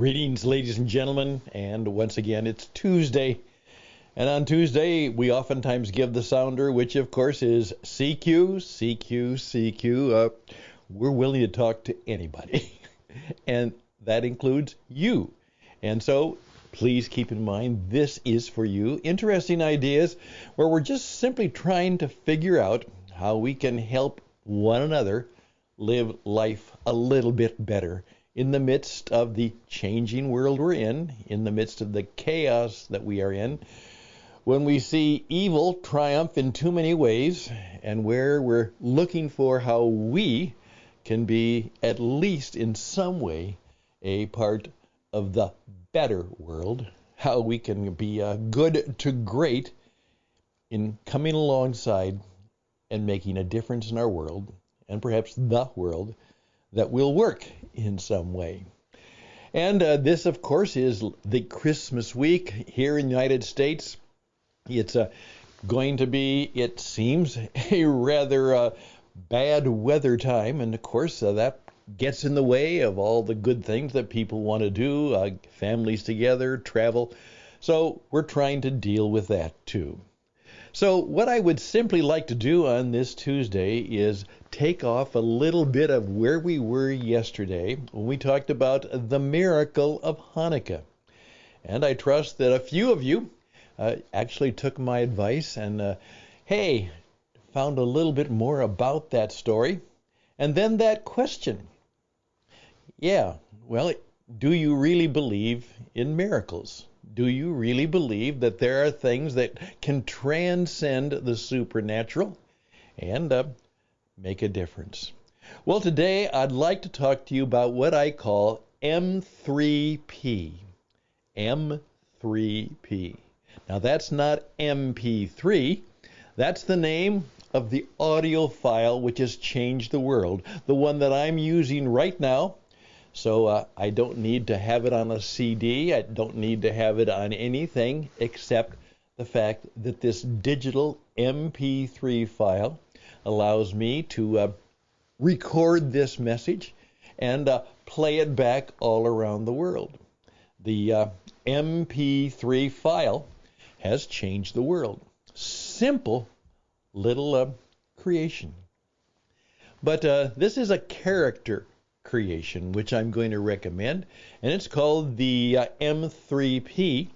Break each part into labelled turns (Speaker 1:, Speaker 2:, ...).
Speaker 1: Greetings, ladies and gentlemen, and once again, it's Tuesday. And on Tuesday, we oftentimes give the sounder, which of course is CQ, CQ, CQ. We're willing to talk to anybody, and that includes you. And so, please keep in mind, this is for you. Interesting ideas where we're just simply trying to figure out how we can help one another live life a little bit better in the midst of the changing world we're in the midst of the chaos that we are in, when we see evil triumph in too many ways, and where we're looking for how we can be, at least in some way, a part of the better world, how we can be good to great in coming alongside and making a difference in our world, and perhaps the world, that will work in some way. And this, of course, is the Christmas week here in the United States. It's going to be, it seems, a rather bad weather time. And, of course, that gets in the way of all the good things that people want to do, families together, travel. So we're trying to deal with that, too. So what I would simply like to do on this Tuesday is take off a little bit of where we were yesterday when we talked about the miracle of Hanukkah. And I trust that a few of you actually took my advice and, hey, found a little bit more about that story. And then that question. Yeah, well, do you really believe in miracles? Do you really believe that there are things that can transcend the supernatural and make a difference? Well, today I'd like to talk to you about what I call M3P. M3P. Now, that's not MP3. That's the name of the audio file which has changed the world, the one that I'm using right now. So I don't need to have it on a CD. I don't need to have it on anything except the fact that this digital MP3 file allows me to record this message and play it back all around the world. The MP3 file has changed the world. Simple little creation. But this is a character creation, which I'm going to recommend, and it's called the M3P.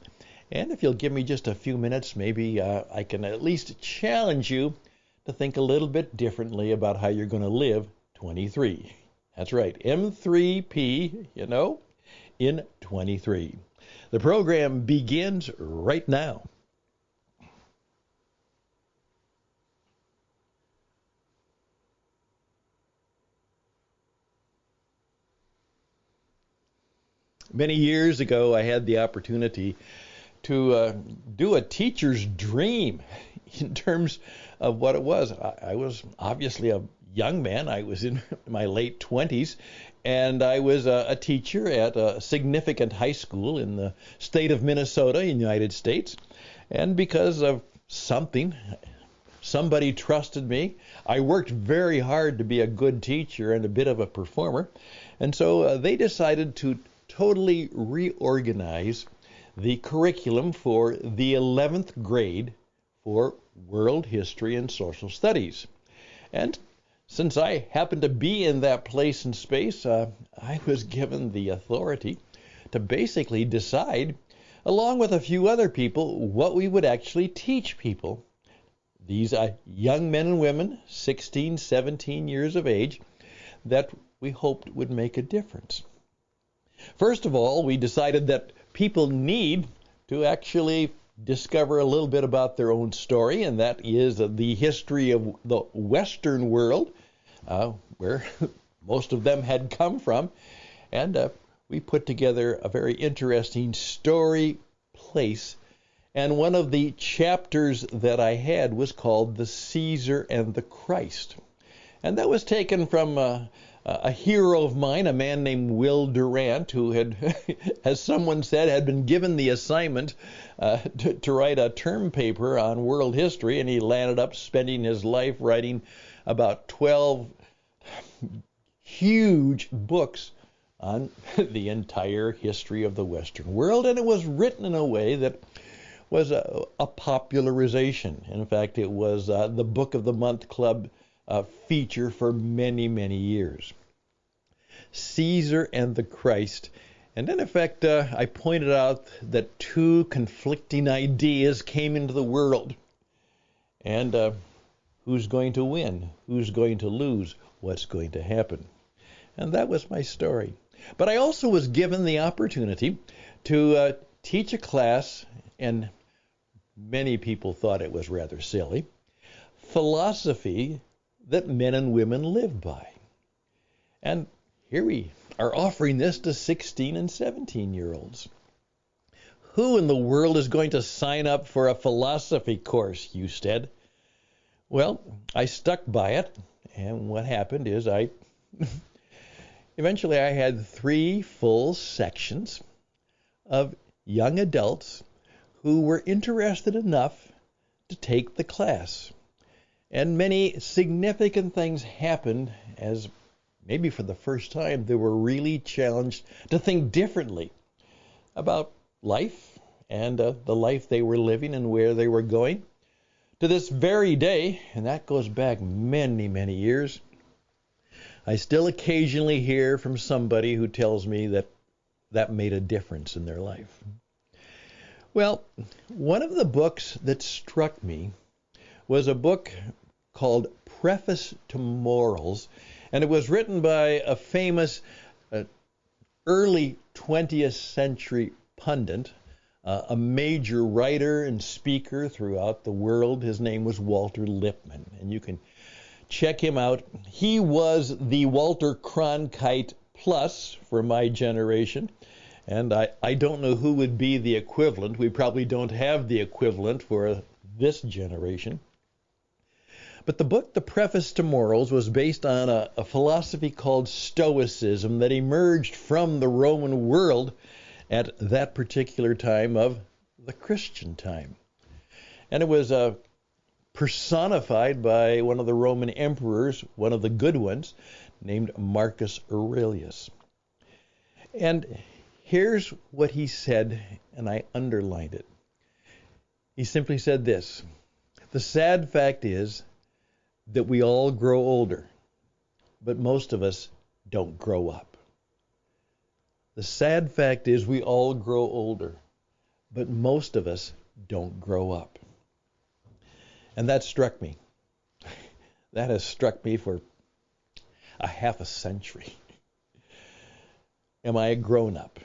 Speaker 1: And if you'll give me just a few minutes, maybe I can at least challenge you to think a little bit differently about how you're going to live 23. That's right, M3P, in 23. The program begins right now. Many years ago, I had the opportunity to do a teacher's dream in terms of what it was. I was obviously a young man. I was in my late 20s, and I was a teacher at a significant high school in the state of Minnesota in the United States. And because of somebody trusted me. I worked very hard to be a good teacher and a bit of a performer. And so they decided to totally reorganize the curriculum for the 11th grade for World History and Social Studies. And since I happened to be in that place and space, I was given the authority to basically decide, along with a few other people, what we would actually teach people. These young men and women, 16, 17 years of age, that we hoped would make a difference. First of all, we decided that people need to actually discover a little bit about their own story, and that is the history of the Western world, where most of them had come from. And we put together a very interesting story place. And one of the chapters that I had was called The Caesar and the Christ. And that was taken from a hero of mine, a man named Will Durant, who had, as someone said, had been given the assignment to write a term paper on world history, and he landed up spending his life writing about 12 huge books on the entire history of the Western world, and it was written in a way that was a popularization. In fact, it was the Book of the Month Club feature for many, many years. Caesar and the Christ. And in effect, I pointed out that two conflicting ideas came into the world. And who's going to win? Who's going to lose? What's going to happen? And that was my story. But I also was given the opportunity to teach a class, and many people thought it was rather silly, philosophy that men and women live by. And here we are offering this to 16 and 17-year-olds. Who in the world is going to sign up for a philosophy course, Husted? Well, I stuck by it, and what happened is eventually I had 3 full sections of young adults who were interested enough to take the class. And many significant things happened as maybe for the first time they were really challenged to think differently about life and the life they were living and where they were going. To this very day, and that goes back many, many years, I still occasionally hear from somebody who tells me that that made a difference in their life. Well, one of the books that struck me was a book called Preface to Morals, and it was written by a famous early 20th century pundit, a major writer and speaker throughout the world. His name was Walter Lippmann, and you can check him out. He was the Walter Cronkite Plus for my generation, and I don't know who would be the equivalent. We probably don't have the equivalent for this generation. But the book, The Preface to Morals, was based on a philosophy called Stoicism that emerged from the Roman world at that particular time of the Christian time. And it was personified by one of the Roman emperors, one of the good ones, named Marcus Aurelius. And here's what he said, and I underlined it. He simply said this: the sad fact is that we all grow older, but most of us don't grow up. The sad fact is we all grow older, but most of us don't grow up. And that struck me. That has struck me for a half a century. Am I a grown-up?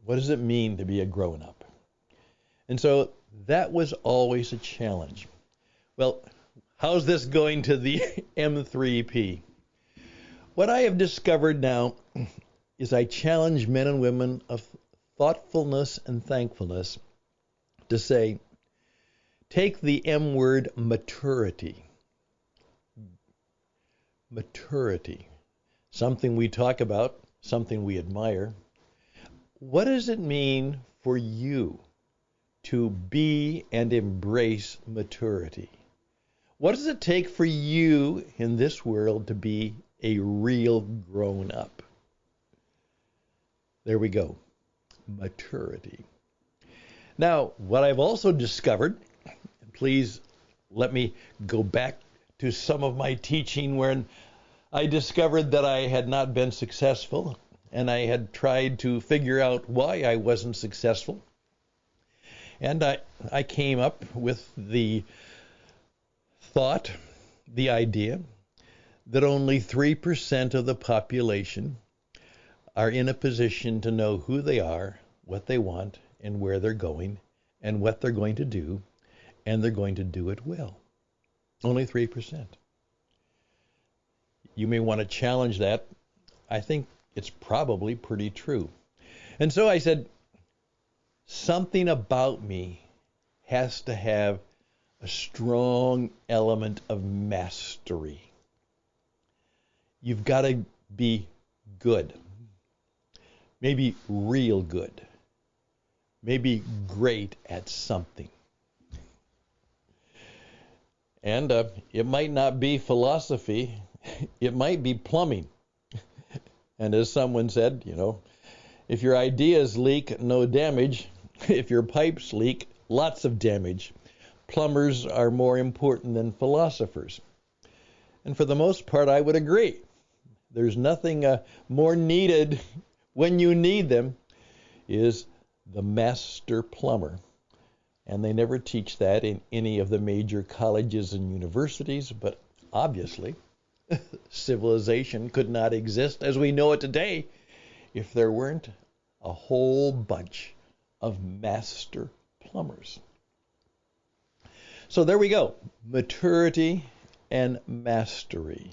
Speaker 1: What does it mean to be a grown-up? And so that was always a challenge. Well, how's this going to the M3P? What I have discovered now is I challenge men and women of thoughtfulness and thankfulness to say, take the M word, maturity. Maturity. Something we talk about, something we admire. What does it mean for you to be and embrace maturity? What does it take for you in this world to be a real grown-up? There we go. Maturity. Now, what I've also discovered, please let me go back to some of my teaching when I discovered that I had not been successful, and I had tried to figure out why I wasn't successful. And I came up with the thought, the idea, that only 3% of the population are in a position to know who they are, what they want, and where they're going, and what they're going to do, and they're going to do it well. Only 3%. You may want to challenge that. I think it's probably pretty true. And so I said, something about me has to have a strong element of mastery. You've got to be good. Maybe real good. Maybe great at something. And it might not be philosophy. It might be plumbing. And as someone said, if your ideas leak, no damage. If your pipes leak, lots of damage. Plumbers are more important than philosophers. And for the most part, I would agree. There's nothing more needed when you need them is the master plumber. And they never teach that in any of the major colleges and universities, but obviously civilization could not exist as we know it today if there weren't a whole bunch of master plumbers. So there we go. Maturity and mastery.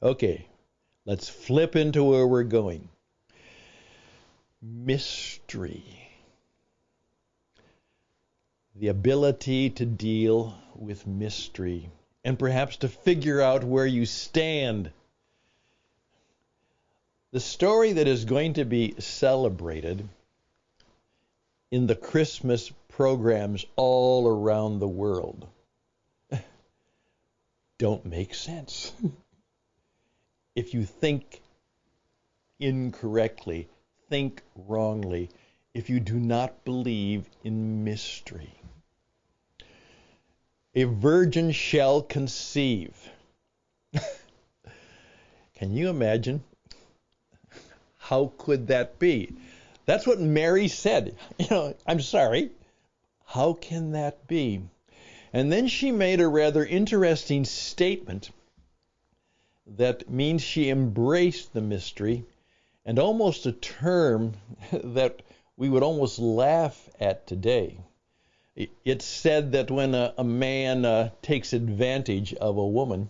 Speaker 1: Okay, let's flip into where we're going. Mystery. The ability to deal with mystery and perhaps to figure out where you stand. The story that is going to be celebrated in the Christmas programs all around the world don't make sense. If you think incorrectly, think wrongly, if you do not believe in mystery. A virgin shall conceive. Can you imagine? How could that be? That's what Mary said. I'm sorry. How can that be? And then she made a rather interesting statement that means she embraced the mystery, and almost a term that we would almost laugh at today. It's said that when a man takes advantage of a woman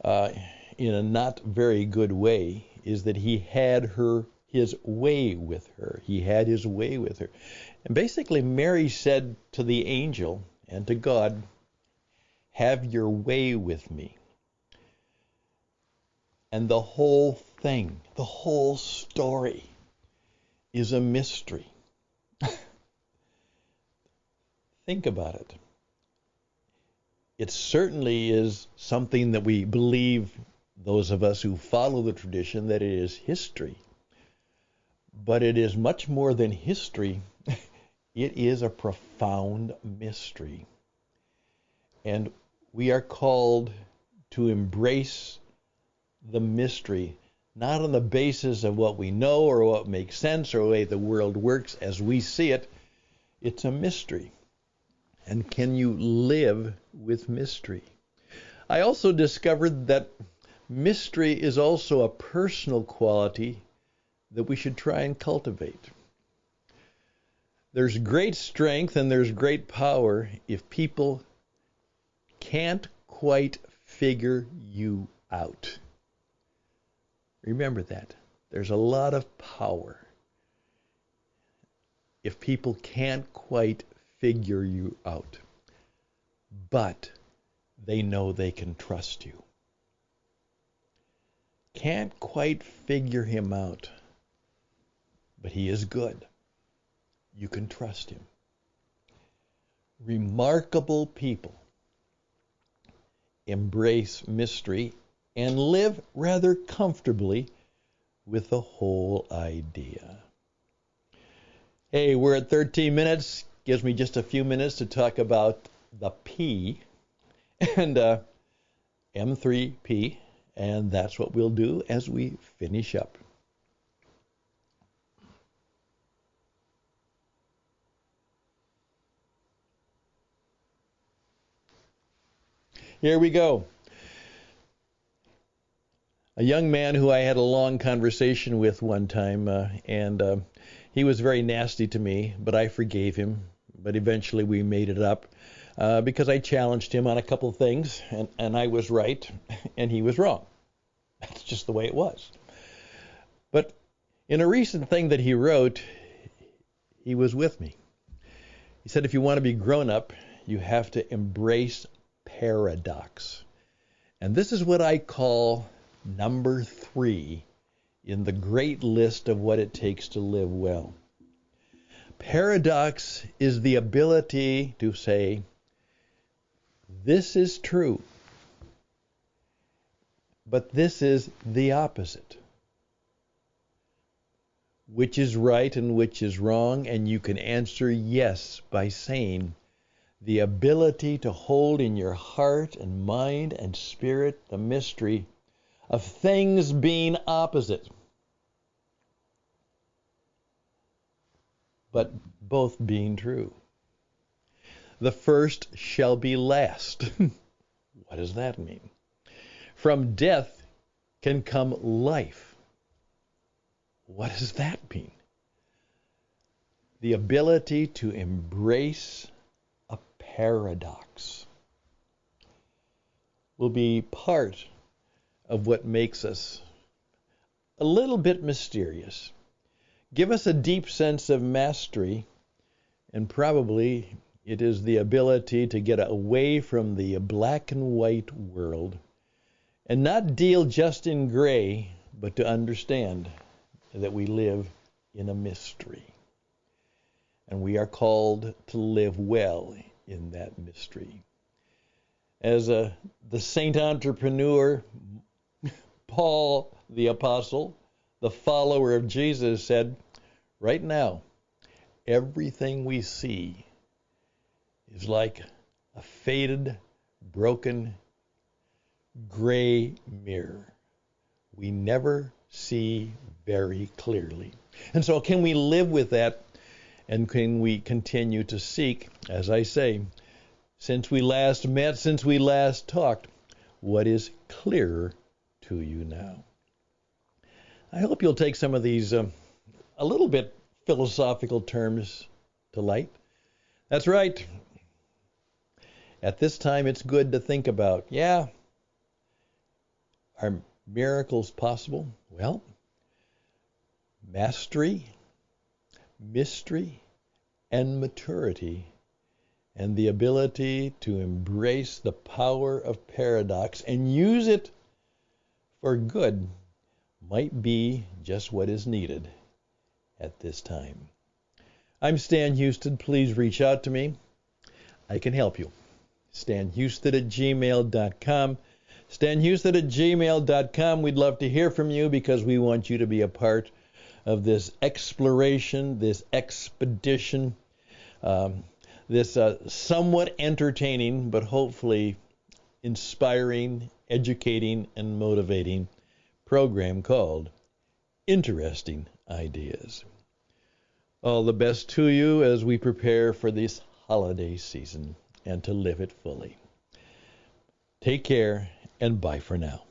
Speaker 1: in a not very good way, is that he had his way with her. He had his way with her. And basically Mary said to the angel and to God, have your way with me. And the whole thing, the whole story is a mystery. Think about it. It certainly is something that we believe, those of us who follow the tradition, that it is history. But it is much more than history. It is a profound mystery. And we are called to embrace the mystery, not on the basis of what we know or what makes sense or the way the world works as we see it. It's a mystery. And can you live with mystery? I also discovered that mystery is also a personal quality that we should try and cultivate. There's great strength and there's great power if people can't quite figure you out. Remember that. There's a lot of power if people can't quite figure you out, but they know they can trust you. Can't quite figure him out, but he is good. You can trust him. Remarkable people embrace mystery and live rather comfortably with the whole idea. Hey, we're at 13 minutes. Gives me just a few minutes to talk about the P and M3P, and that's what we'll do as we finish up. Here we go. A young man who I had a long conversation with one time, and he was very nasty to me, but I forgave him. But eventually we made it up because I challenged him on a couple of things, and I was right, and he was wrong. That's just the way it was. But in a recent thing that he wrote, he was with me. He said, if you want to be grown up, you have to embrace paradox. And this is what I call number 3 in the great list of what it takes to live well. Paradox is the ability to say, this is true, but this is the opposite. which is right and which is wrong, and you can answer yes by saying, the ability to hold in your heart and mind and spirit the mystery of things being opposite, but both being true. The first shall be last. What does that mean? From death can come life. What does that mean? The ability to embrace a paradox will be part of what makes us a little bit mysterious, give us a deep sense of mastery, and probably it is the ability to get away from the black and white world and not deal just in gray, but to understand that we live in a mystery. And we are called to live well in that mystery. As the saint entrepreneur, Paul the apostle, the follower of Jesus, said, right now, everything we see is like a faded, broken, gray mirror. We never see very clearly. And so can we live with that, and can we continue to seek, as I say, since we last met, since we last talked, what is clearer to you now? I hope you'll take some of these a little bit philosophical terms to light. That's right. At this time, it's good to think about, are miracles possible? Well, mastery, mystery, and maturity, and the ability to embrace the power of paradox and use it for good might be just what is needed at this time. I'm Stan Houston. Please reach out to me. I can help you. StanHouston@gmail.com. StanHouston@gmail.com. We'd love to hear from you because we want you to be a part of this exploration, this expedition, this somewhat entertaining but hopefully inspiring, educating, and motivating program called Interesting Ideas. All the best to you as we prepare for this holiday season and to live it fully. Take care and bye for now.